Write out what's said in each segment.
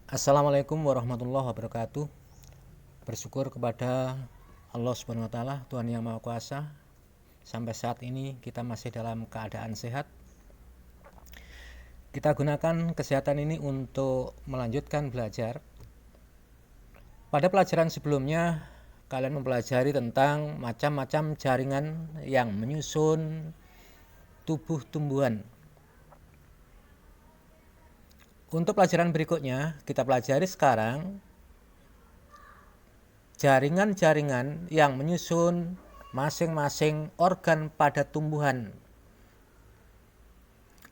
Assalamualaikum warahmatullahi wabarakatuh. Bersyukur kepada Allah Subhanahu wa taala, Tuhan yang Maha Kuasa. Sampai saat ini kita masih dalam keadaan sehat. Kita gunakan kesehatan ini untuk melanjutkan belajar. Pada pelajaran sebelumnya, kalian mempelajari tentang macam-macam jaringan yang menyusun tubuh tumbuhan. Untuk pelajaran berikutnya, kita pelajari sekarang jaringan-jaringan yang menyusun masing-masing organ pada tumbuhan.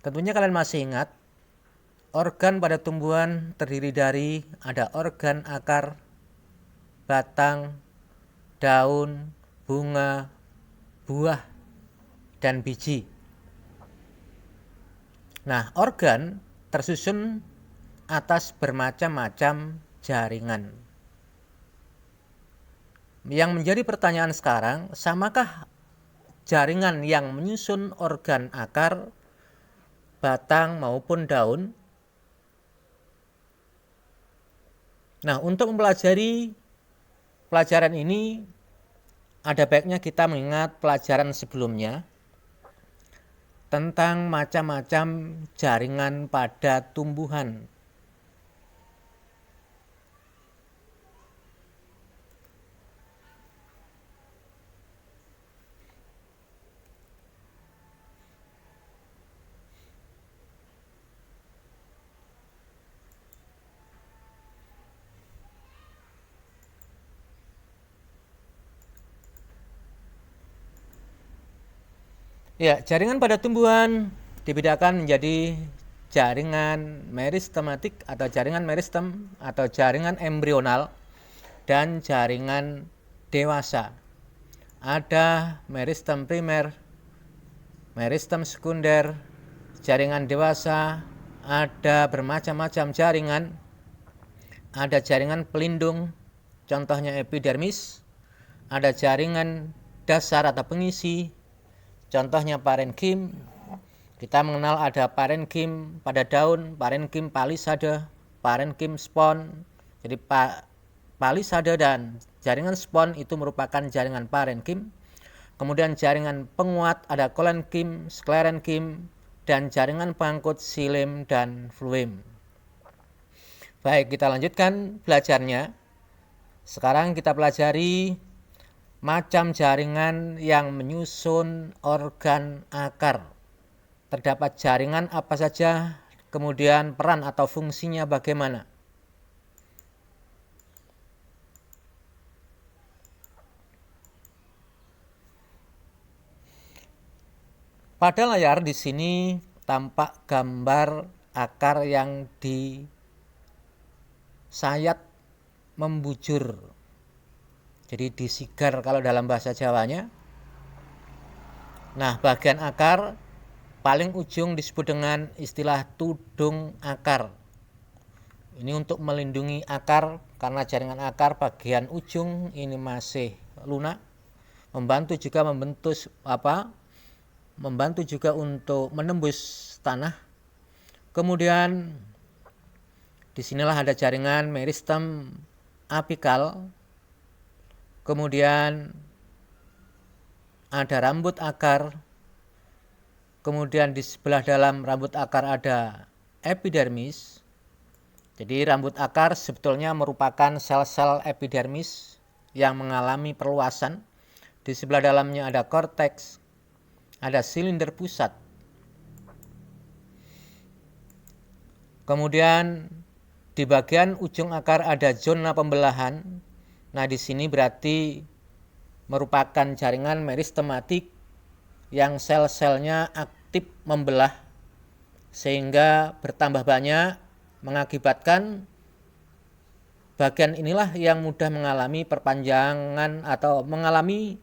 Tentunya kalian masih ingat, organ pada tumbuhan terdiri dari ada organ akar, batang, daun, bunga, buah, dan biji. Nah, organ tersusun atas bermacam-macam jaringan. Yang menjadi pertanyaan sekarang, samakah jaringan yang menyusun organ akar, batang maupun daun? Nah, untuk mempelajari pelajaran ini, ada baiknya kita mengingat pelajaran sebelumnya tentang macam-macam jaringan pada tumbuhan. Ya, jaringan pada tumbuhan dibedakan menjadi jaringan meristematik atau jaringan meristem atau jaringan embrional dan jaringan dewasa. Ada meristem primer, meristem sekunder, jaringan dewasa, ada bermacam-macam jaringan. Ada jaringan pelindung, contohnya epidermis, ada jaringan dasar atau pengisi, contohnya parenkim. Kita mengenal ada parenkim pada daun, parenkim palisade, parenkim spon. Jadi palisade dan jaringan spon itu merupakan jaringan parenkim. Kemudian jaringan penguat ada kolenkim, sklerenkim, dan jaringan pengangkut xilem dan fluem. Baik, kita lanjutkan belajarnya. Sekarang kita pelajari macam jaringan yang menyusun organ akar. Terdapat jaringan apa saja, kemudian peran atau fungsinya bagaimana. Pada layar di sini tampak gambar akar yang disayat membujur. Jadi disigar kalau dalam bahasa Jawanya. Nah, bagian akar paling ujung disebut dengan istilah tudung akar. Ini untuk melindungi akar karena jaringan akar bagian ujung ini masih lunak. Membantu juga untuk menembus tanah. Kemudian disinilah ada jaringan meristem apikal. Kemudian ada rambut akar. Kemudian di sebelah dalam rambut akar ada epidermis. Jadi rambut akar sebetulnya merupakan sel-sel epidermis yang mengalami perluasan. Di sebelah dalamnya ada korteks, ada silinder pusat. Kemudian di bagian ujung akar ada zona pembelahan. Nah, di sini berarti merupakan jaringan meristematik yang sel-selnya aktif membelah sehingga bertambah banyak, mengakibatkan bagian inilah yang mudah mengalami perpanjangan atau mengalami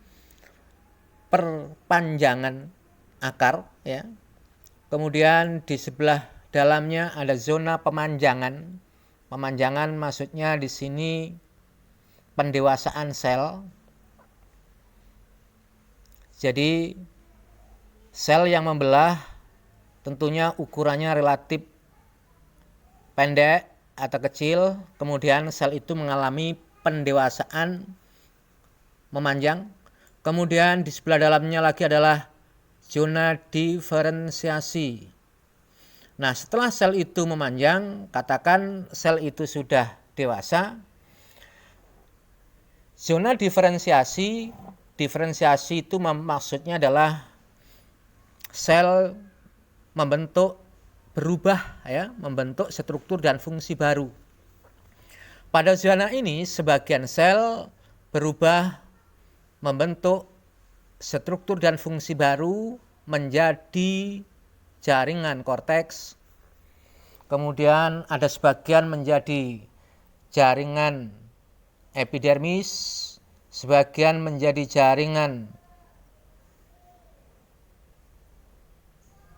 perpanjangan akar, ya. Kemudian di sebelah dalamnya ada zona pemanjangan. Pemanjangan maksudnya di sini pendewasaan sel. Jadi sel yang membelah tentunya ukurannya relatif pendek atau kecil, kemudian sel itu mengalami pendewasaan memanjang. Kemudian di sebelah dalamnya lagi adalah zona diferensiasi. Nah, setelah sel itu memanjang, katakan sel itu sudah dewasa. Zona diferensiasi itu maksudnya adalah sel berubah ya, membentuk struktur dan fungsi baru. Pada zona ini sebagian sel berubah membentuk struktur dan fungsi baru menjadi jaringan korteks. Kemudian ada sebagian menjadi jaringan epidermis, sebagian menjadi jaringan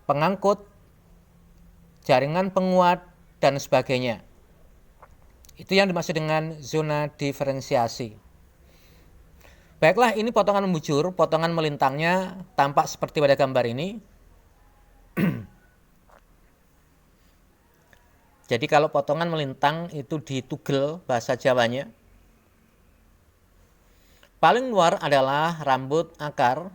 pengangkut, jaringan penguat, dan sebagainya. Itu yang dimaksud dengan zona diferensiasi. Baiklah, ini potongan membujur, potongan melintangnya tampak seperti pada gambar ini. Jadi kalau potongan melintang itu ditugel bahasa Jawanya. Paling luar adalah rambut akar.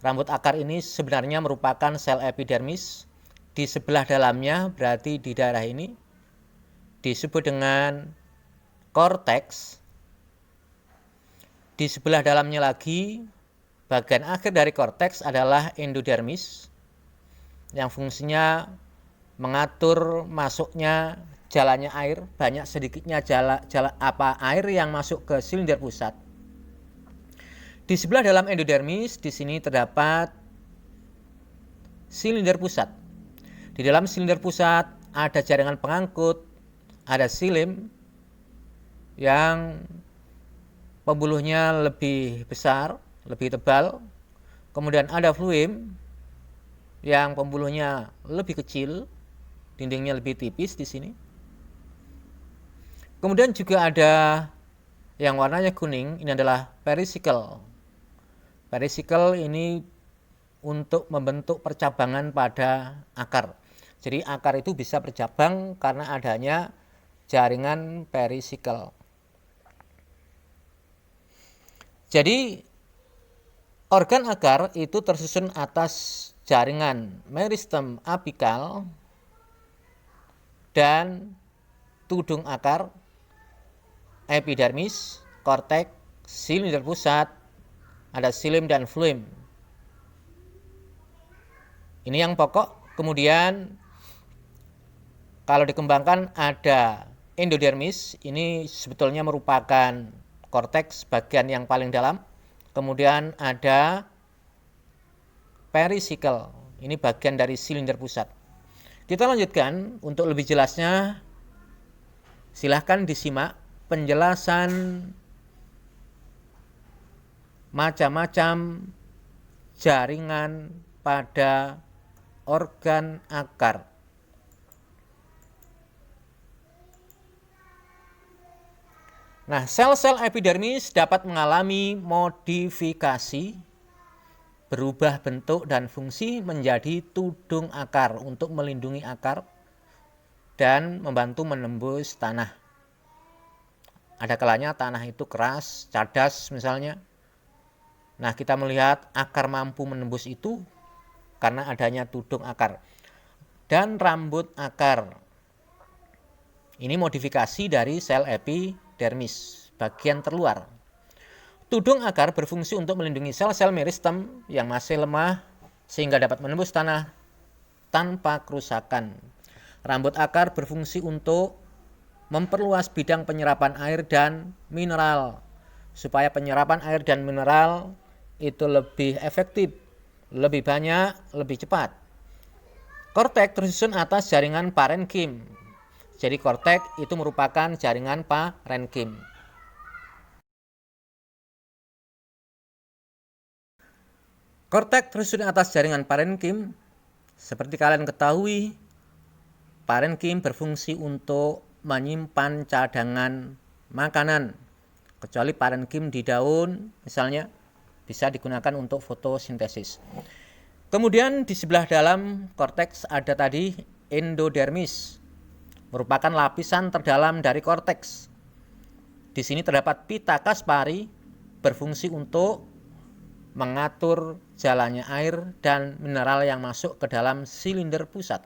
Rambut akar ini sebenarnya merupakan sel epidermis. Di sebelah dalamnya, berarti di daerah ini, disebut dengan korteks. Di sebelah dalamnya lagi, bagian akhir dari korteks adalah endodermis, yang fungsinya mengatur masuknya jalannya air, banyak sedikitnya air yang masuk ke silinder pusat. Di sebelah dalam endodermis, di sini terdapat silinder pusat. Di dalam silinder pusat ada jaringan pengangkut, ada silim yang pembuluhnya lebih besar, lebih tebal. Kemudian ada fluim yang pembuluhnya lebih kecil, dindingnya lebih tipis di sini. Kemudian juga ada yang warnanya kuning, ini adalah perisikl. Perisikl ini untuk membentuk percabangan pada akar. Jadi akar itu bisa bercabang karena adanya jaringan perisikl. Jadi organ akar itu tersusun atas jaringan meristem apikal dan tudung akar, epidermis, korteks, silinder pusat, ada silim dan fluim. Ini yang pokok. Kemudian kalau dikembangkan ada endodermis, ini sebetulnya merupakan korteks bagian yang paling dalam. Kemudian ada perisikl, ini bagian dari silinder pusat. Kita lanjutkan, untuk lebih jelasnya silahkan disimak penjelasan macam-macam jaringan pada organ akar. Nah, sel-sel epidermis dapat mengalami modifikasi, berubah bentuk dan fungsi menjadi tudung akar untuk melindungi akar dan membantu menembus tanah. Ada kalanya tanah itu keras, cadas misalnya. Nah, kita melihat akar mampu menembus itu karena adanya tudung akar. Dan rambut akar, ini modifikasi dari sel epidermis, bagian terluar. Tudung akar berfungsi untuk melindungi sel-sel meristem yang masih lemah sehingga dapat menembus tanah tanpa kerusakan. Rambut akar berfungsi untuk memperluas bidang penyerapan air dan mineral supaya penyerapan air dan mineral itu lebih efektif, lebih banyak, lebih cepat. Korteks tersusun atas jaringan parenkim. Jadi korteks itu merupakan jaringan parenkim. Korteks tersusun atas jaringan parenkim. Seperti kalian ketahui, parenkim berfungsi untuk menyimpan cadangan makanan. Kecuali parenkim di daun, misalnya, bisa digunakan untuk fotosintesis. Kemudian di sebelah dalam korteks ada tadi endodermis. merupakan lapisan terdalam dari korteks. Di sini terdapat pita Kaspari berfungsi untuk mengatur jalannya air dan mineral yang masuk ke dalam silinder pusat.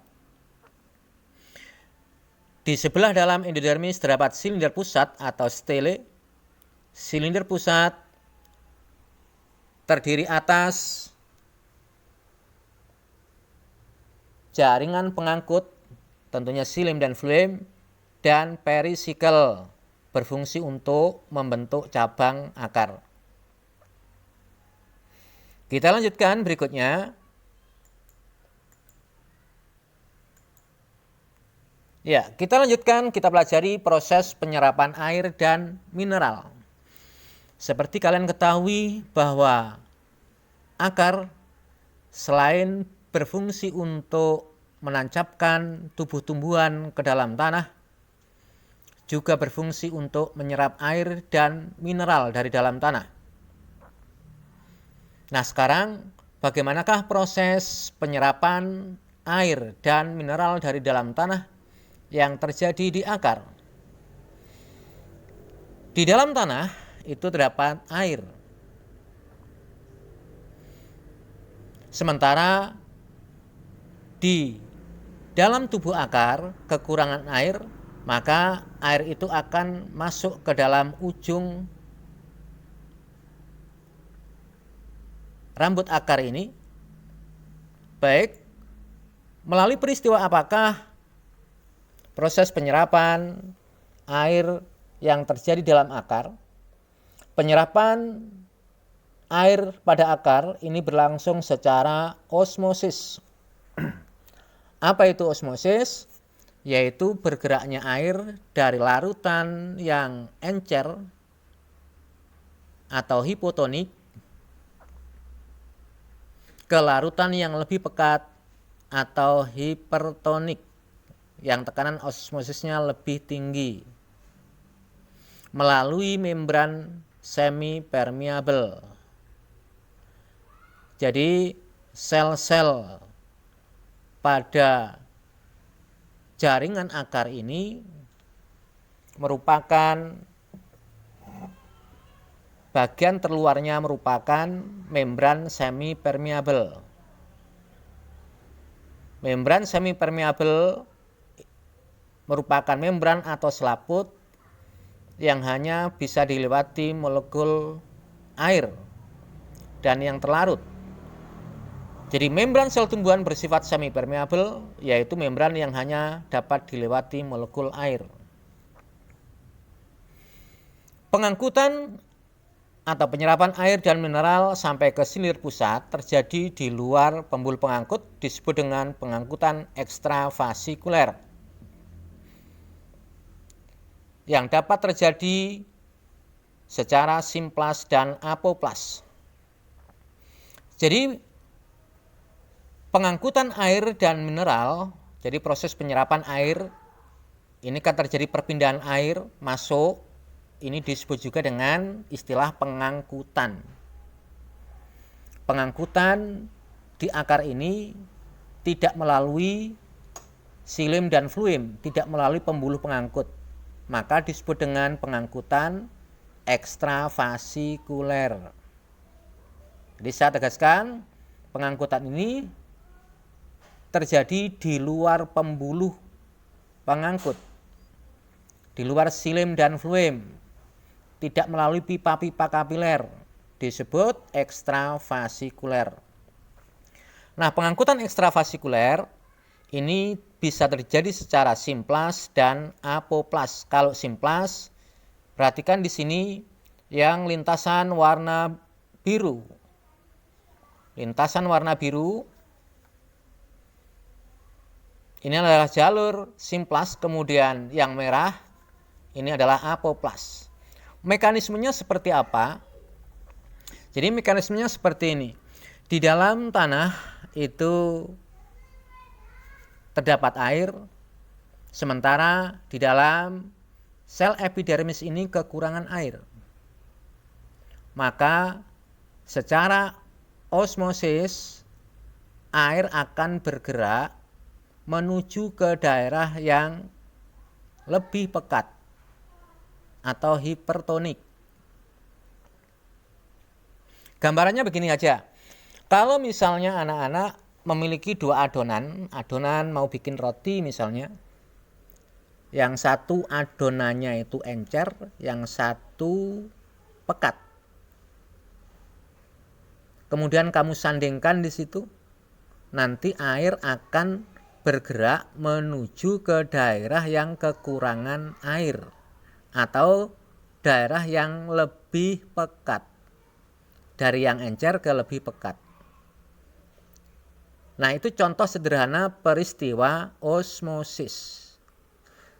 Di sebelah dalam endodermis terdapat silinder pusat atau stele. Silinder pusat terdiri atas jaringan pengangkut, tentunya xilem dan phloem, dan perisikel berfungsi untuk membentuk cabang akar. Kita lanjutkan berikutnya. Ya, kita lanjutkan, kita pelajari proses penyerapan air dan mineral. Seperti kalian ketahui bahwa akar selain berfungsi untuk menancapkan tubuh tumbuhan ke dalam tanah, juga berfungsi untuk menyerap air dan mineral dari dalam tanah. Nah, sekarang bagaimanakah proses penyerapan air dan mineral dari dalam tanah yang terjadi di akar? Di dalam tanah itu terdapat air. Sementara di dalam tubuh akar kekurangan air, maka air itu akan masuk ke dalam ujung rambut akar ini. Baik, melalui peristiwa apakah proses penyerapan air yang terjadi dalam akar? Penyerapan air pada akar ini berlangsung secara osmosis. Apa itu osmosis? Yaitu bergeraknya air dari larutan yang encer atau hipotonik ke larutan yang lebih pekat atau hipertonik, yang tekanan osmosisnya lebih tinggi, melalui membran semi permeabel. Jadi sel-sel pada jaringan akar ini merupakan bagian terluarnya merupakan membran semi permeabel. Membran semi permeabel merupakan membran atau selaput yang hanya bisa dilewati molekul air dan yang terlarut. Jadi membran sel tumbuhan bersifat semi permeabel, yaitu membran yang hanya dapat dilewati molekul air. Pengangkutan atau penyerapan air dan mineral sampai ke silinder pusat terjadi di luar pembuluh pengangkut, disebut dengan pengangkutan ekstravasikuler, yang dapat terjadi secara simplas dan apoplas. Jadi pengangkutan air dan mineral, jadi proses penyerapan air ini kan terjadi perpindahan air masuk. Ini disebut juga dengan istilah pengangkutan. Pengangkutan di akar ini tidak melalui xilem dan phloem, tidak melalui pembuluh pengangkut. Maka disebut dengan pengangkutan ekstravasikuler. Jadi saya tegaskan, pengangkutan ini terjadi di luar pembuluh pengangkut, di luar xilem dan phloem, tidak melalui pipa-pipa kapiler, disebut ekstravasikuler. Nah, pengangkutan ekstravasikuler ini bisa terjadi secara simplas dan apoplas. Kalau simplas, perhatikan di sini yang lintasan warna biru. Lintasan warna biru ini adalah jalur simplas, kemudian yang merah ini adalah apoplas. Mekanismenya seperti apa? Jadi mekanismenya seperti ini. Di dalam tanah itu terdapat air, sementara di dalam sel epidermis ini kekurangan air. Maka secara osmosis air akan bergerak menuju ke daerah yang lebih pekat atau hipertonik. Gambarannya begini aja. Kalau misalnya anak-anak memiliki dua adonan mau bikin roti misalnya. Yang satu adonannya itu encer, yang satu pekat. Kemudian kamu sandingkan di situ, nanti air akan bergerak menuju ke daerah yang kekurangan air atau daerah yang lebih pekat. Dari yang encer ke lebih pekat. Nah, itu contoh sederhana peristiwa osmosis.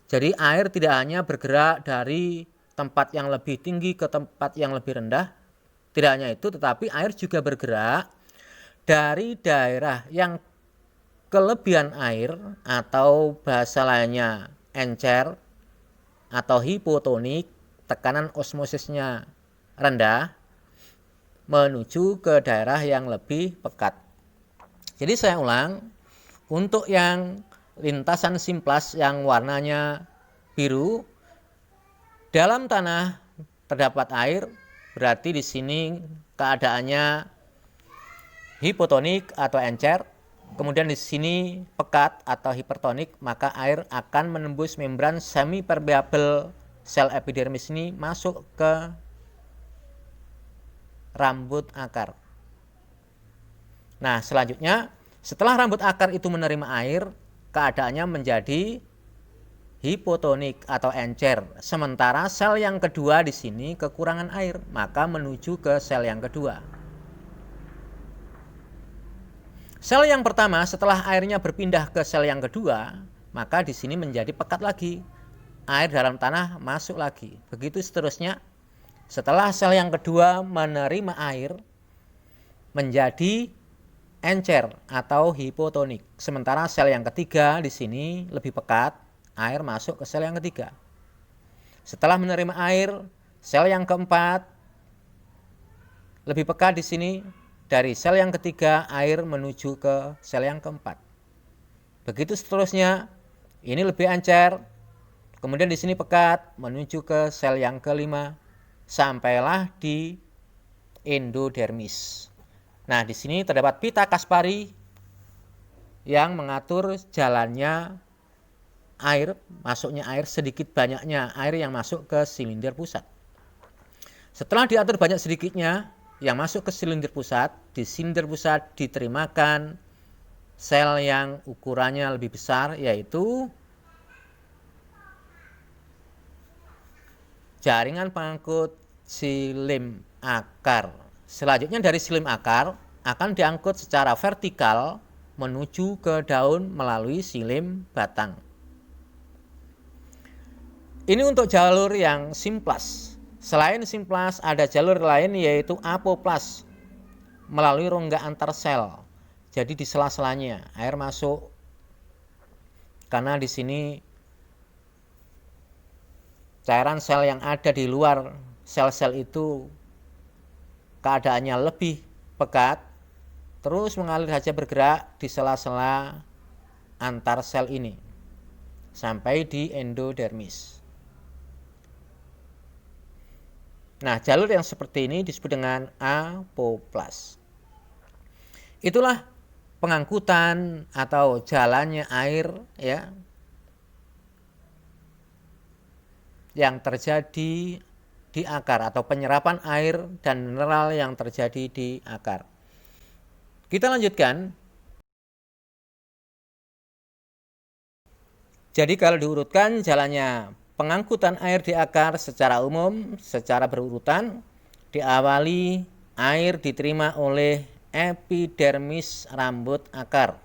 Jadi air tidak hanya bergerak dari tempat yang lebih tinggi ke tempat yang lebih rendah. Tidak hanya itu, tetapi air juga bergerak dari daerah yang kelebihan air atau bahasa lainnya encer atau hipotonik, tekanan osmosisnya rendah, menuju ke daerah yang lebih pekat. Jadi saya ulang, untuk yang lintasan simplas yang warnanya biru, dalam tanah terdapat air, berarti di sini keadaannya hipotonik atau encer. Kemudian di sini pekat atau hipertonik, maka air akan menembus membran semi permeabel sel epidermis ini masuk ke rambut akar. Nah, selanjutnya setelah rambut akar itu menerima air, keadaannya menjadi hipotonik atau encer. Sementara sel yang kedua di sini kekurangan air, maka menuju ke sel yang kedua. Sel yang pertama setelah airnya berpindah ke sel yang kedua, maka di sini menjadi pekat lagi. Air dalam tanah masuk lagi. Begitu seterusnya. Setelah sel yang kedua menerima air, menjadi encer atau hipotonik. Sementara sel yang ketiga di sini lebih pekat, air masuk ke sel yang ketiga. Setelah menerima air, sel yang keempat lebih pekat di sini, dari sel yang ketiga air menuju ke sel yang keempat. Begitu seterusnya, ini lebih encer, kemudian di sini pekat menuju ke sel yang kelima. Sampailah di endodermis. Nah, di sini terdapat pita Kaspari yang mengatur jalannya air, masuknya air, sedikit banyaknya air yang masuk ke silinder pusat. Setelah diatur banyak sedikitnya yang masuk ke silinder pusat, di silinder pusat diterimakan sel yang ukurannya lebih besar, yaitu jaringan pengangkut silim akar. Selanjutnya dari silim akar akan diangkut secara vertikal menuju ke daun melalui silim batang. Ini untuk jalur yang simplas. Selain simplas ada jalur lain yaitu apoplas melalui rongga antar sel. Jadi di sela-selanya air masuk karena di sini cairan sel yang ada di luar sel-sel itu keadaannya lebih pekat, terus mengalir saja bergerak di sela-sela antar sel ini sampai di endodermis. Nah, jalur yang seperti ini disebut dengan apoplas. Itulah pengangkutan atau jalannya air ya yang terjadi di akar atau penyerapan air dan mineral yang terjadi di akar. Kita lanjutkan. Jadi kalau diurutkan jalannya pengangkutan air di akar secara umum, secara berurutan, diawali air diterima oleh epidermis rambut akar.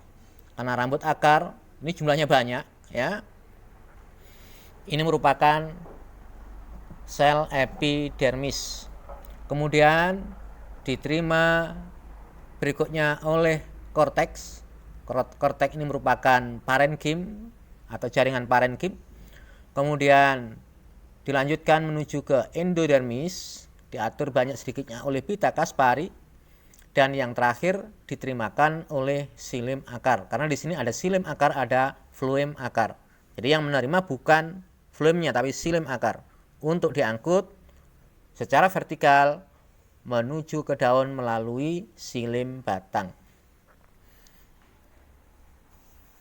Karena rambut akar ini jumlahnya banyak ya. Ini merupakan sel epidermis. Kemudian diterima berikutnya oleh korteks. Korteks ini merupakan parenkim atau jaringan parenkim. Kemudian dilanjutkan menuju ke endodermis, diatur banyak sedikitnya oleh pita Kaspari, dan yang terakhir diterimakan oleh silim akar. Karena di sini ada silim akar, ada floem akar. Jadi yang menerima bukan fluemnya, tapi silim akar, untuk diangkut secara vertikal menuju ke daun melalui silim batang.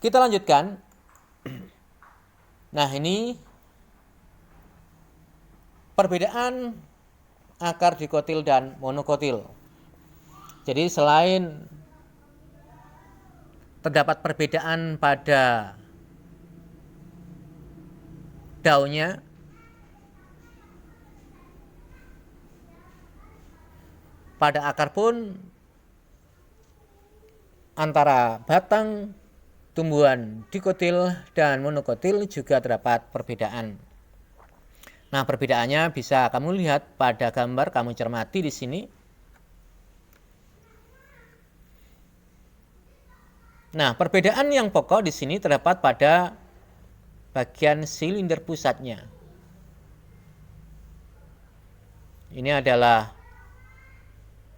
Kita lanjutkan. Nah, ini perbedaan akar dikotil dan monokotil. Jadi selain terdapat perbedaan pada daunnya, pada akar pun antara batang tumbuhan dikotil dan monokotil juga terdapat perbedaan. Nah, perbedaannya bisa kamu lihat pada gambar, kamu cermati di sini. Nah, perbedaan yang pokok di sini terdapat pada bagian silinder pusatnya. Ini adalah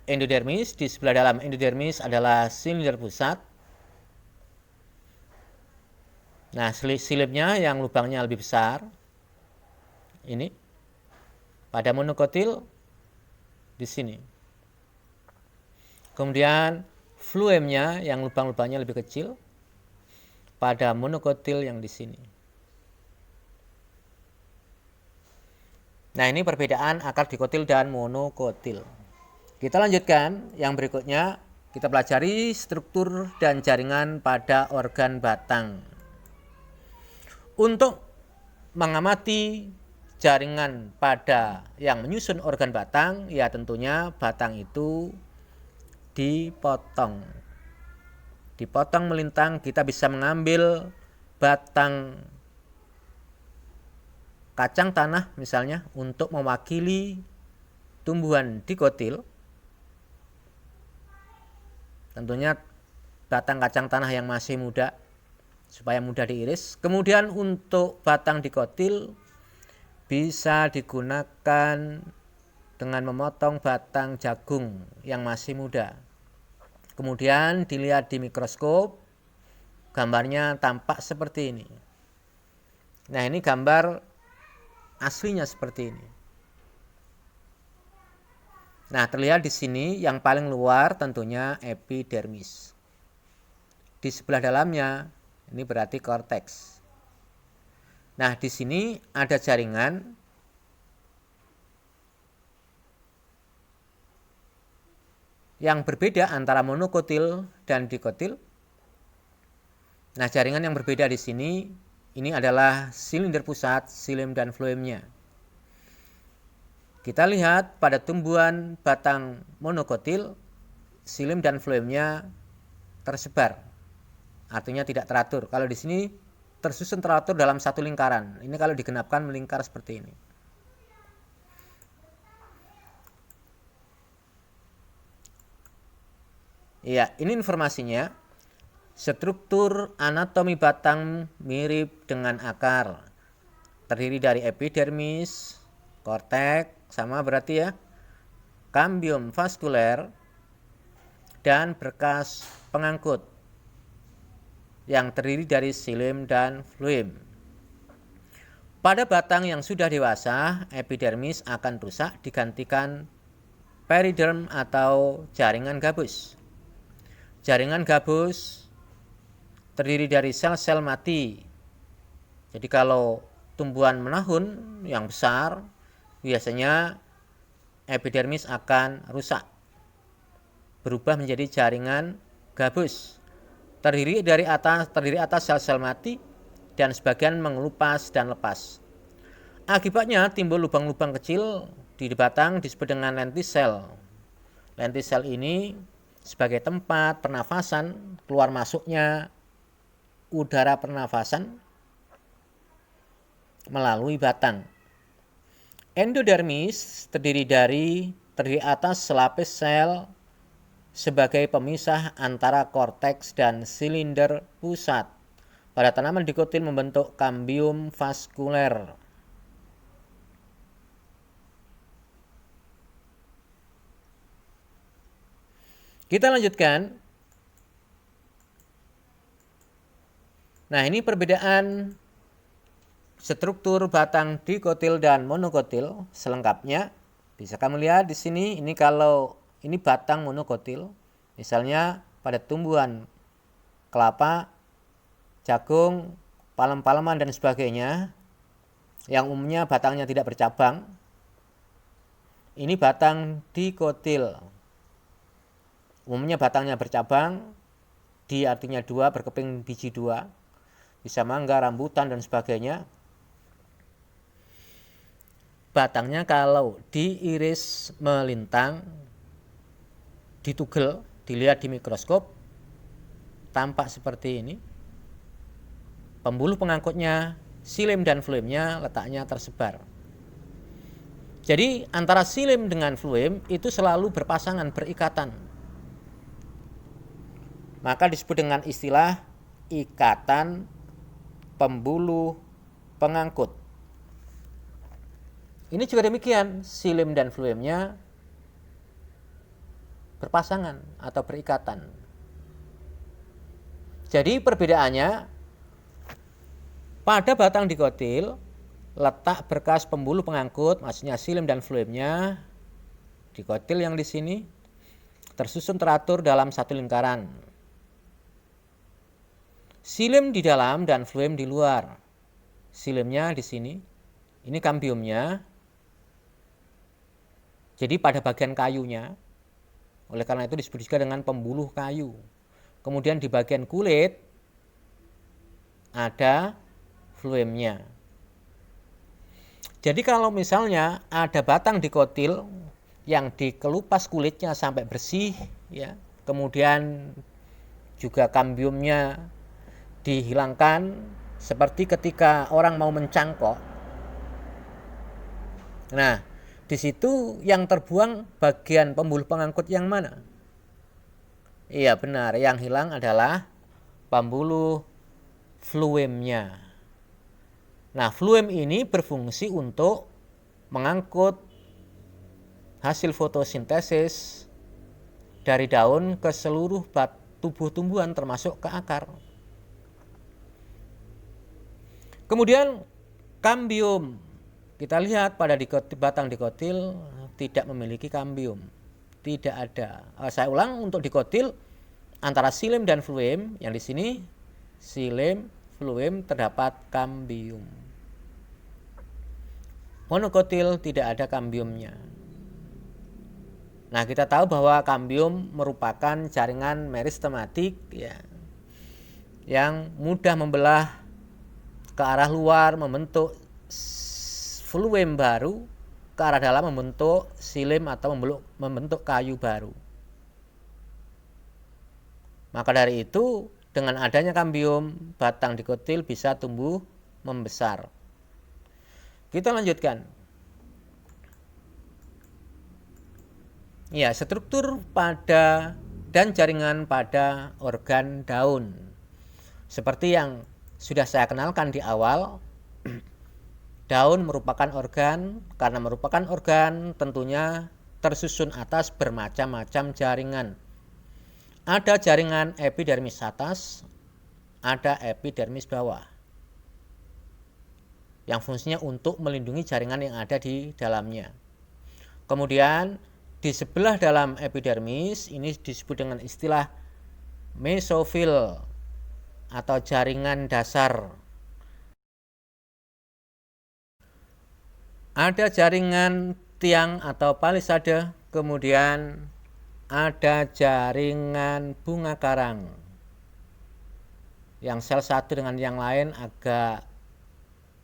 endodermis, di sebelah dalam endodermis adalah silinder pusat. Nah, silipnya yang lubangnya lebih besar. Ini pada monokotil di sini. Kemudian fluemnya yang lubang-lubangnya lebih kecil pada monokotil yang di sini. Nah, ini perbedaan akar dikotil dan monokotil. Kita lanjutkan yang berikutnya, kita pelajari struktur dan jaringan pada organ batang. Untuk mengamati jaringan pada yang menyusun organ batang, ya tentunya batang itu dipotong. Dipotong melintang, kita bisa mengambil batang kacang tanah misalnya untuk mewakili tumbuhan dikotil. Tentunya batang kacang tanah yang masih muda supaya mudah diiris. Kemudian untuk batang dikotil bisa digunakan dengan memotong batang jagung yang masih muda. Kemudian dilihat di mikroskop, gambarnya tampak seperti ini. Nah, ini gambar aslinya seperti ini. Nah, terlihat di sini yang paling luar tentunya epidermis. Di sebelah dalamnya ini berarti korteks. Nah, di sini ada jaringan yang berbeda antara monokotil dan dikotil. Nah, jaringan yang berbeda di sini ini adalah silinder pusat, silim dan fluemnya. Kita lihat pada tumbuhan batang monokotil, silim dan fluemnya tersebar. Artinya tidak teratur. Kalau di sini tersusun teratur dalam satu lingkaran. Ini kalau digenapkan melingkar seperti ini. Ya, ini informasinya. Struktur anatomi batang mirip dengan akar. Terdiri dari epidermis, korteks, sama berarti ya, kambium vaskuler, dan berkas pengangkut yang terdiri dari silim dan fluem. Pada batang yang sudah dewasa, epidermis akan rusak digantikan periderm atau jaringan gabus. Jaringan gabus terdiri dari sel-sel mati. Jadi kalau tumbuhan menahun yang besar, biasanya epidermis akan rusak, berubah menjadi jaringan gabus. Terdiri atas sel-sel mati dan sebagian mengelupas dan lepas. Akibatnya timbul lubang-lubang kecil di batang disebut dengan lentisel. Lentisel ini sebagai tempat pernafasan, keluar masuknya udara pernafasan melalui batang. Endodermis terdiri atas selapis sel sebagai pemisah antara korteks dan silinder pusat. Pada tanaman dikotil membentuk kambium vaskuler. Kita lanjutkan. Nah, ini perbedaan struktur batang dikotil dan monokotil selengkapnya bisa kamu lihat di sini. Ini kalau ini batang monokotil, misalnya pada tumbuhan kelapa, jagung, palem-paleman dan sebagainya yang umumnya batangnya tidak bercabang. Ini batang dikotil. Umumnya batangnya bercabang, di artinya 2, berkeping biji 2. Bisa mangga, rambutan dan sebagainya. Batangnya kalau diiris melintang, ditugel, dilihat di mikroskop, tampak seperti ini. Pembuluh pengangkutnya, xilem dan fluemnya letaknya tersebar. Jadi antara xilem dengan fluem itu selalu berpasangan, berikatan. Maka disebut dengan istilah ikatan pembuluh pengangkut. Ini juga demikian, xilem dan fluemnya berpasangan atau berikatan. Jadi perbedaannya, pada batang dikotil letak berkas pembuluh pengangkut, maksudnya xilem dan fluemnya, dikotil yang di sini tersusun teratur dalam satu lingkaran. Xilem di dalam dan fluem di luar. Xilemnya di sini, ini kambiumnya. Jadi pada bagian kayunya, oleh karena itu disebut juga dengan pembuluh kayu. Kemudian di bagian kulit ada fluemnya. Jadi kalau misalnya ada batang dikotil yang dikelupas kulitnya sampai bersih, ya, kemudian juga kambiumnya dihilangkan, seperti ketika orang mau mencangkok. Nah, di situ yang terbuang bagian pembuluh pengangkut yang mana? Iya benar, yang hilang adalah pembuluh fluemnya. Nah, fluem ini berfungsi untuk mengangkut hasil fotosintesis dari daun ke seluruh tubuh tumbuhan termasuk ke akar. Kemudian kambium, kita lihat pada batang dikotil tidak memiliki kambium, tidak ada. Saya ulang, untuk dikotil antara xilem dan fluem, yang di sini xilem, fluem terdapat kambium. Monokotil tidak ada kambiumnya. Nah, kita tahu bahwa kambium merupakan jaringan meristematik, ya, yang mudah membelah ke arah luar membentuk fluem baru, ke arah dalam membentuk xilem atau membentuk kayu baru. Maka dari itu, dengan adanya kambium, batang dikotil bisa tumbuh membesar. Kita lanjutkan. Ya, struktur pada dan jaringan pada organ daun. Seperti yang sudah saya kenalkan di awal, daun merupakan organ. Karena merupakan organ, tentunya tersusun atas bermacam-macam jaringan. Ada jaringan epidermis atas, ada epidermis bawah, yang fungsinya untuk melindungi jaringan yang ada di dalamnya. Kemudian di sebelah dalam epidermis ini disebut dengan istilah mesofil atau jaringan dasar. Ada jaringan tiang atau palisade, kemudian ada jaringan bunga karang yang sel satu dengan yang lain agak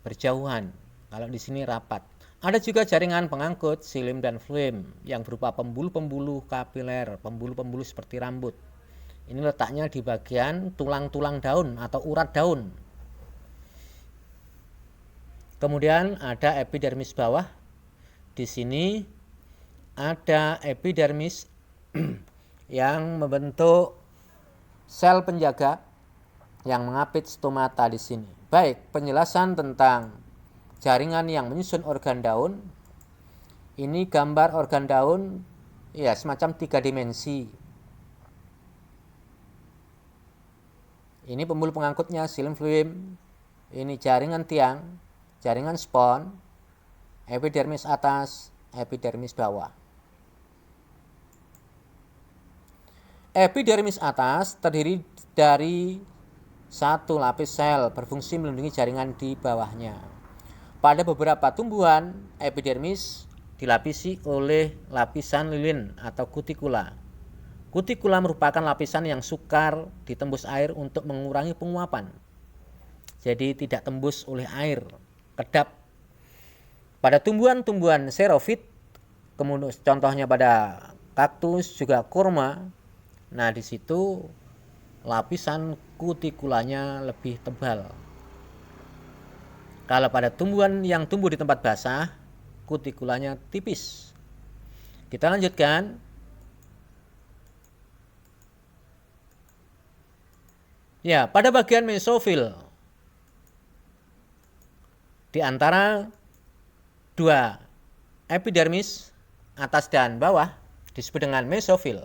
berjauhan. Kalau di sini rapat. Ada juga jaringan pengangkut xilem dan fluem yang berupa pembuluh-pembuluh kapiler, pembuluh-pembuluh seperti rambut. Ini letaknya di bagian tulang-tulang daun atau urat daun. Kemudian ada epidermis bawah. Di sini ada epidermis yang membentuk sel penjaga yang mengapit stomata di sini. Baik, penjelasan tentang jaringan yang menyusun organ daun. Ini gambar organ daun, ya, semacam 3 dimensi. Ini pembuluh pengangkutnya, xilem fluem. Ini jaringan tiang. jaringan spons, epidermis atas, epidermis bawah. Epidermis atas terdiri dari satu lapis sel berfungsi melindungi jaringan di bawahnya. Pada beberapa tumbuhan, epidermis dilapisi oleh lapisan lilin atau kutikula. Kutikula merupakan lapisan yang sukar ditembus air untuk mengurangi penguapan. Jadi tidak tembus oleh air, kedap. Pada tumbuhan-tumbuhan xerophyte, kemudian contohnya pada kaktus juga kurma, nah di situ lapisan kutikulanya lebih tebal. Kalau pada tumbuhan yang tumbuh di tempat basah, kutikulanya tipis. Kita lanjutkan. Ya, pada bagian mesofil di antara dua epidermis atas dan bawah disebut dengan mesofil,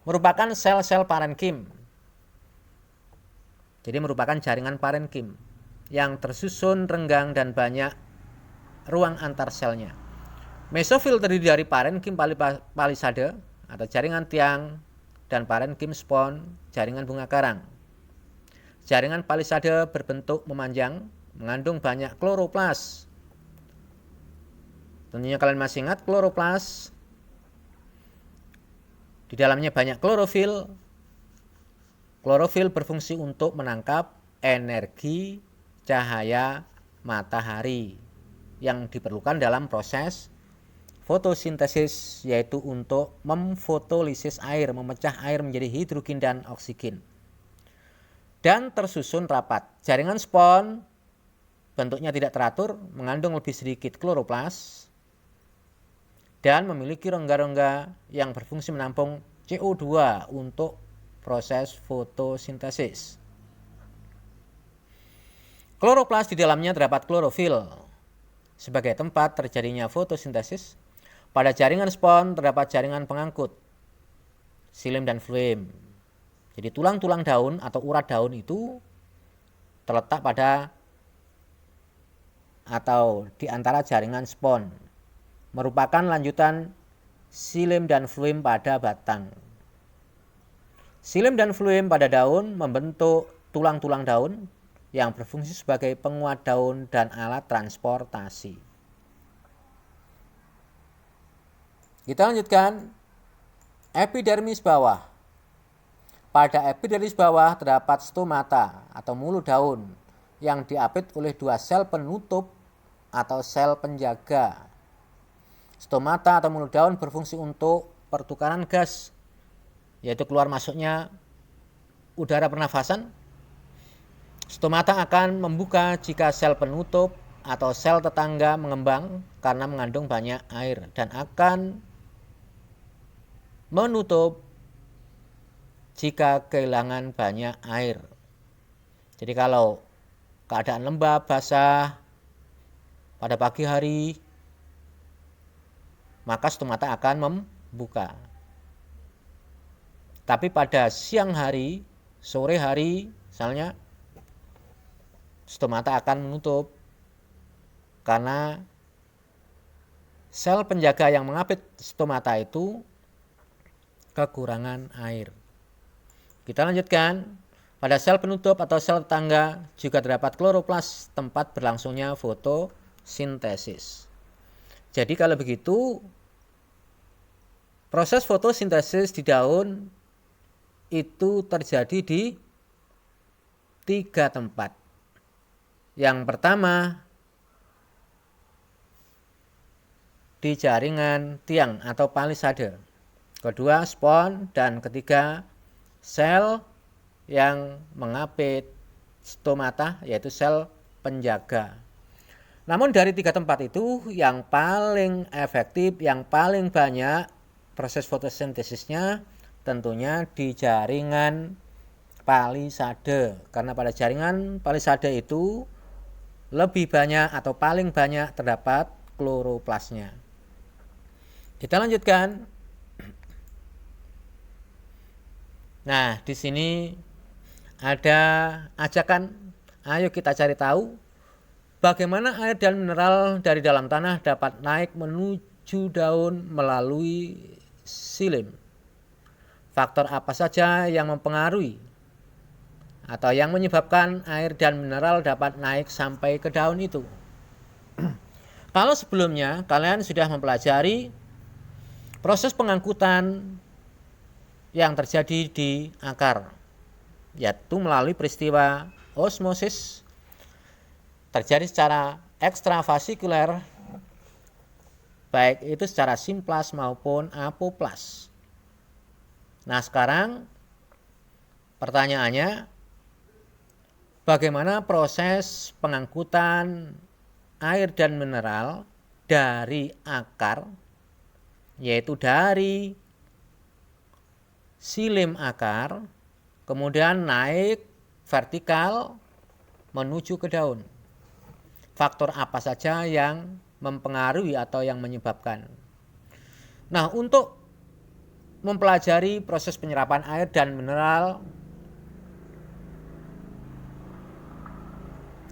merupakan sel-sel parenkim. Jadi merupakan jaringan parenkim yang tersusun renggang dan banyak ruang antar selnya. Mesofil terdiri dari parenkim palisade atau jaringan tiang dan parenkim spons, jaringan bunga karang. Jaringan palisade berbentuk memanjang, mengandung banyak kloroplas. Tentunya kalian masih ingat kloroplas. Di dalamnya banyak klorofil. Klorofil berfungsi untuk menangkap energi cahaya matahari yang diperlukan dalam proses fotosintesis, yaitu untuk memfotolisis air, memecah air menjadi hidrogen dan oksigen. Dan tersusun rapat. Jaringan spons bentuknya tidak teratur, mengandung lebih sedikit kloroplas dan memiliki rongga-rongga yang berfungsi menampung CO2 untuk proses fotosintesis. Kloroplas di dalamnya terdapat klorofil sebagai tempat terjadinya fotosintesis. Pada jaringan spons terdapat jaringan pengangkut, xilem dan floem. Jadi tulang-tulang daun atau urat daun itu terletak pada atau di antara jaringan spons, merupakan lanjutan xilem dan floem pada batang. Xilem dan floem pada daun membentuk tulang-tulang daun yang berfungsi sebagai penguat daun dan alat transportasi. Kita lanjutkan. Epidermis bawah. Pada epidermis bawah terdapat stomata atau mulut daun yang diapit oleh dua sel penutup atau sel penjaga. Stomata atau mulut daun berfungsi untuk pertukaran gas, yaitu keluar masuknya udara pernafasan. Stomata akan membuka jika sel penutup atau sel tetangga mengembang karena mengandung banyak air, dan akan menutup jika kehilangan banyak air. Jadi kalau keadaan lembab, basah pada pagi hari, maka stomata akan membuka. Tapi pada siang hari, sore hari misalnya, stomata akan menutup karena sel penjaga yang mengapit stomata itu kekurangan air. Kita lanjutkan. Pada sel penutup atau sel tetangga juga terdapat kloroplas, tempat berlangsungnya fotosintesis. Jadi kalau begitu, proses fotosintesis di daun itu terjadi di 3 tempat. Yang pertama di jaringan tiang atau palisade, kedua spons, dan ketiga sel yang mengapit stomata, yaitu sel penjaga. Namun dari 3 tempat itu yang paling efektif, yang paling banyak proses fotosintesisnya tentunya di jaringan palisade, karena pada jaringan palisade itu lebih banyak atau paling banyak terdapat kloroplasnya. Kita lanjutkan. Nah, di sini ada ajakan, ayo kita cari tahu bagaimana air dan mineral dari dalam tanah dapat naik menuju daun melalui silim? Faktor apa saja yang mempengaruhi atau yang menyebabkan air dan mineral dapat naik sampai ke daun itu? Kalau sebelumnya kalian sudah mempelajari proses pengangkutan yang terjadi di akar, yaitu melalui peristiwa osmosis terjadi secara ekstravasikuler, baik itu secara simplas maupun apoplas. Nah, sekarang pertanyaannya, bagaimana proses pengangkutan air dan mineral dari akar, yaitu dari silim akar, kemudian naik vertikal menuju ke daun? Faktor apa saja yang mempengaruhi atau yang menyebabkan? Nah, untuk mempelajari proses penyerapan air dan mineral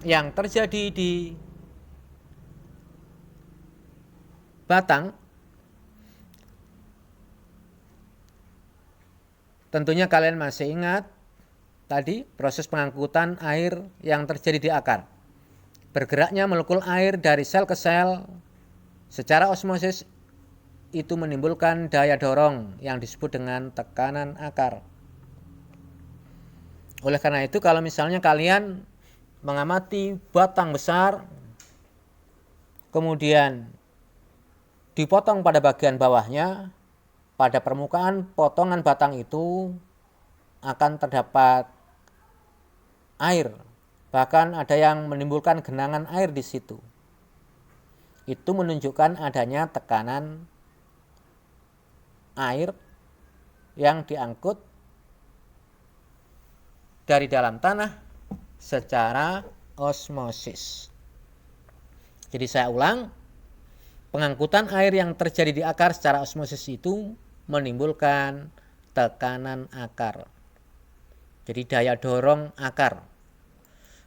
yang terjadi di batang, tentunya kalian masih ingat tadi proses pengangkutan air yang terjadi di akar. Bergeraknya molekul air dari sel ke sel secara osmosis itu menimbulkan daya dorong yang disebut dengan tekanan akar. Oleh karena itu, kalau misalnya kalian mengamati batang besar, kemudian dipotong pada bagian bawahnya, pada permukaan potongan batang itu akan terdapat air. Bahkan ada yang menimbulkan genangan air di situ. Itu menunjukkan adanya tekanan air yang diangkut dari dalam tanah secara osmosis. Jadi saya ulang, pengangkutan air yang terjadi di akar secara osmosis itu menimbulkan tekanan akar. Jadi daya dorong akar.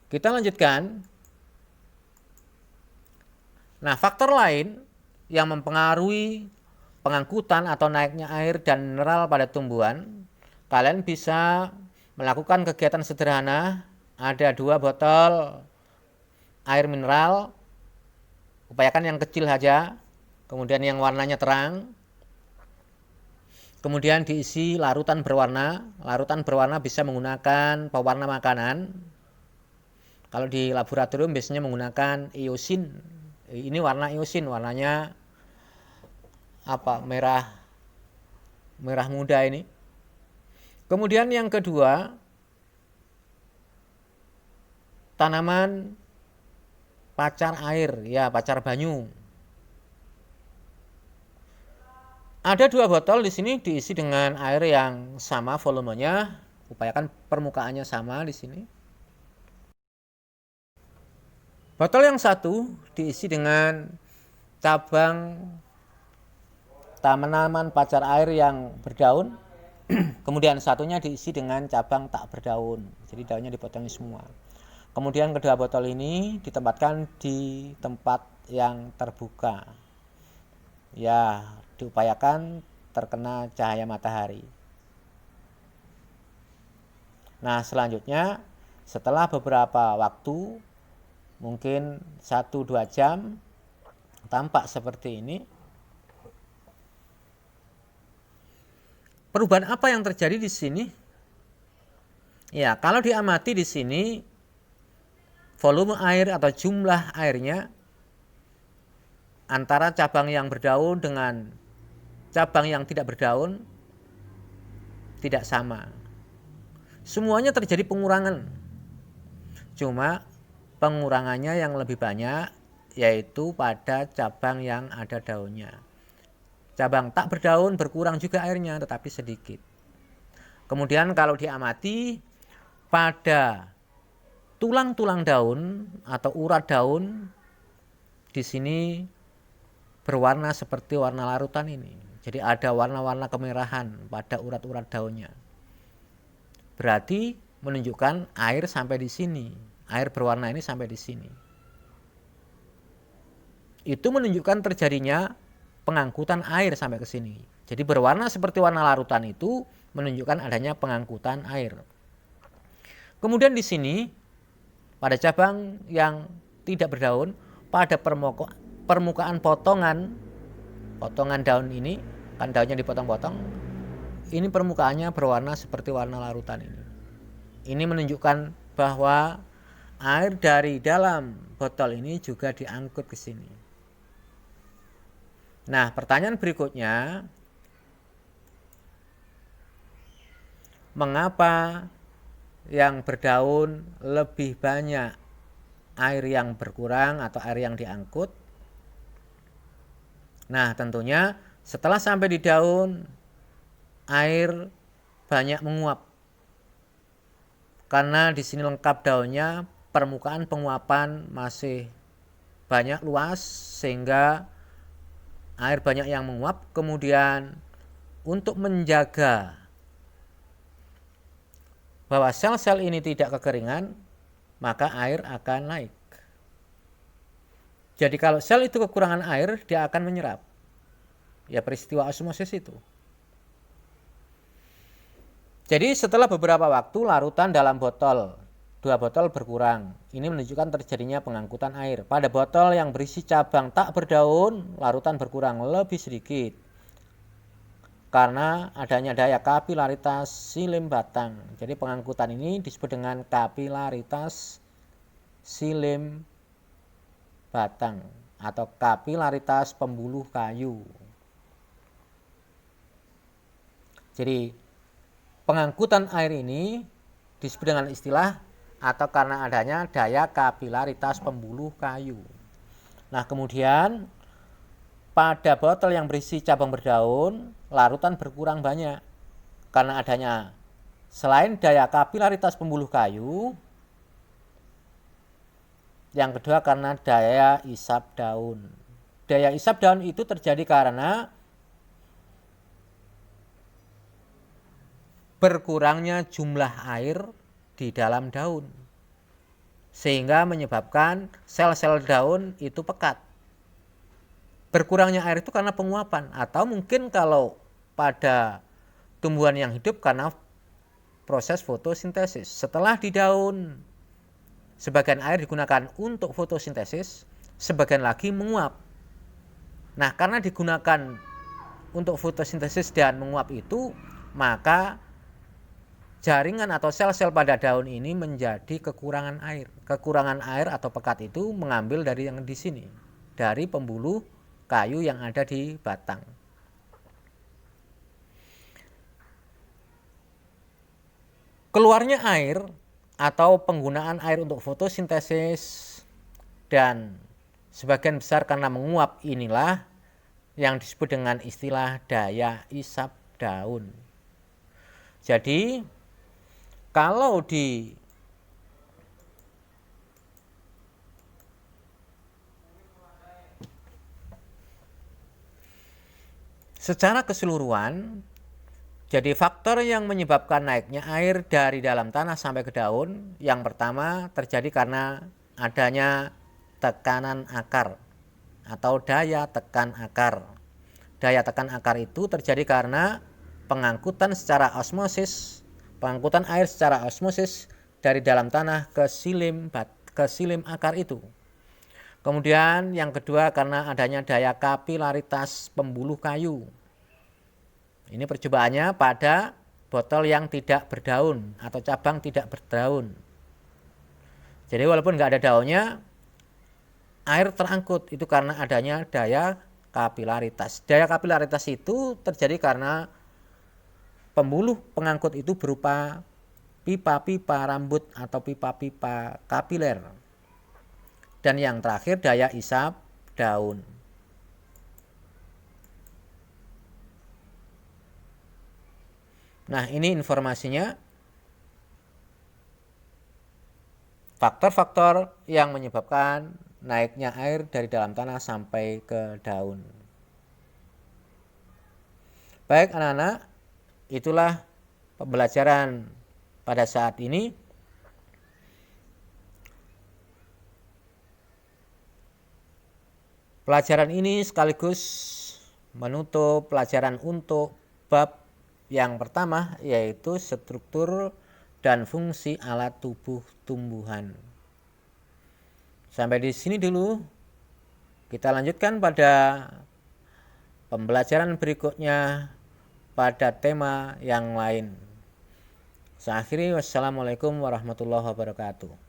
Kita lanjutkan. Nah, faktor lain yang mempengaruhi pengangkutan atau naiknya air dan mineral pada tumbuhan, kalian bisa melakukan kegiatan sederhana. Ada 2 botol air mineral, upayakan yang kecil saja, kemudian yang warnanya terang, kemudian diisi larutan berwarna. Larutan berwarna bisa menggunakan pewarna makanan. Kalau di laboratorium biasanya menggunakan iosin. Ini warna iosin, warnanya merah muda ini. Kemudian yang kedua, tanaman pacar air, ya pacar banyu. Ada 2 botol di sini diisi dengan air yang sama volumenya, upayakan permukaannya sama di sini. Botol yang satu diisi dengan cabang tanaman pacar air yang berdaun, kemudian satunya diisi dengan cabang tak berdaun, jadi daunnya dipotong semua. Kemudian kedua botol ini ditempatkan di tempat yang terbuka, ya diupayakan terkena cahaya matahari. Nah, selanjutnya setelah beberapa waktu, mungkin 1-2 jam, tampak seperti ini. Perubahan apa yang terjadi di sini? Ya, kalau diamati di sini, volume air atau jumlah airnya antara cabang yang berdaun dengan cabang yang tidak berdaun tidak sama. Semuanya terjadi pengurangan. Cuma pengurangannya yang lebih banyak yaitu pada cabang yang ada daunnya. Cabang tak berdaun berkurang juga airnya, tetapi sedikit. Kemudian kalau diamati pada tulang-tulang daun atau urat daun, di sini berwarna seperti warna larutan ini. Jadi ada warna-warna kemerahan pada urat-urat daunnya. Berarti menunjukkan air sampai di sini. Air berwarna ini sampai di sini. itu menunjukkan terjadinya pengangkutan air sampai ke sini. Jadi berwarna seperti warna larutan itu menunjukkan adanya pengangkutan air. Kemudian di sini pada cabang yang tidak berdaun, pada permukaan potongan daun ini, kan daunnya dipotong-potong, ini permukaannya berwarna seperti warna larutan ini. Ini menunjukkan bahwa air dari dalam botol ini juga diangkut ke sini. Nah, pertanyaan berikutnya, mengapa yang berdaun lebih banyak air yang berkurang atau air yang diangkut? Nah, tentunya setelah sampai di daun, air banyak menguap. Karena di sini lengkap daunnya, permukaan penguapan masih banyak luas sehingga air banyak yang menguap. Kemudian untuk menjaga bahwa sel-sel ini tidak kekeringan, maka air akan naik. Jadi kalau sel itu kekurangan air, dia akan menyerap. Ya, peristiwa osmosis itu. Jadi setelah beberapa waktu larutan dalam botol, 2 botol berkurang. Ini menunjukkan terjadinya pengangkutan air. Pada botol yang berisi cabang tak berdaun, larutan berkurang lebih sedikit. Karena adanya daya kapilaritas silim batang. Jadi pengangkutan ini disebut dengan kapilaritas silim batang atau kapilaritas pembuluh kayu. Jadi pengangkutan air ini disebut dengan istilah atau karena adanya daya kapilaritas pembuluh kayu. Nah, kemudian pada botol yang berisi cabang berdaun, larutan berkurang banyak karena adanya selain daya kapilaritas pembuluh kayu, yang kedua karena daya isap daun. Daya isap daun itu terjadi karena berkurangnya jumlah air di dalam daun, sehingga menyebabkan sel-sel daun itu pekat. Berkurangnya air itu karena penguapan, atau mungkin kalau pada tumbuhan yang hidup karena proses fotosintesis. Setelah di daun, sebagian air digunakan untuk fotosintesis, sebagian lagi menguap. Nah, karena digunakan untuk fotosintesis dan menguap itu, maka jaringan atau sel-sel pada daun ini menjadi kekurangan air. Kekurangan air atau pekat itu mengambil dari yang di sini, dari pembuluh kayu yang ada di batang. Keluarnya air atau penggunaan air untuk fotosintesis dan sebagian besar karena menguap inilah yang disebut dengan istilah daya isap daun. Jadi kalau secara keseluruhan, jadi faktor yang menyebabkan naiknya air dari dalam tanah sampai ke daun, yang pertama terjadi karena adanya tekanan akar atau daya tekan akar. Daya tekan akar itu terjadi karena pengangkutan air secara osmosis dari dalam tanah ke silim akar itu. Kemudian yang kedua karena adanya daya kapilaritas pembuluh kayu. Ini percobaannya pada botol yang tidak berdaun atau cabang tidak berdaun. Jadi walaupun nggak ada daunnya, air terangkut itu karena adanya daya kapilaritas. Daya kapilaritas itu terjadi karena pembuluh pengangkut itu berupa pipa-pipa rambut atau pipa-pipa kapiler. Dan yang terakhir daya isap daun. Nah, ini informasinya. Faktor-faktor yang menyebabkan naiknya air dari dalam tanah sampai ke daun. Baik anak-anak, itulah pembelajaran pada saat ini. Pelajaran ini sekaligus menutup pelajaran untuk bab yang pertama, yaitu struktur dan fungsi alat tubuh tumbuhan. Sampai di sini dulu. Kita lanjutkan pada pembelajaran berikutnya pada tema yang lain. Saya akhiri, wassalamualaikum warahmatullahi wabarakatuh.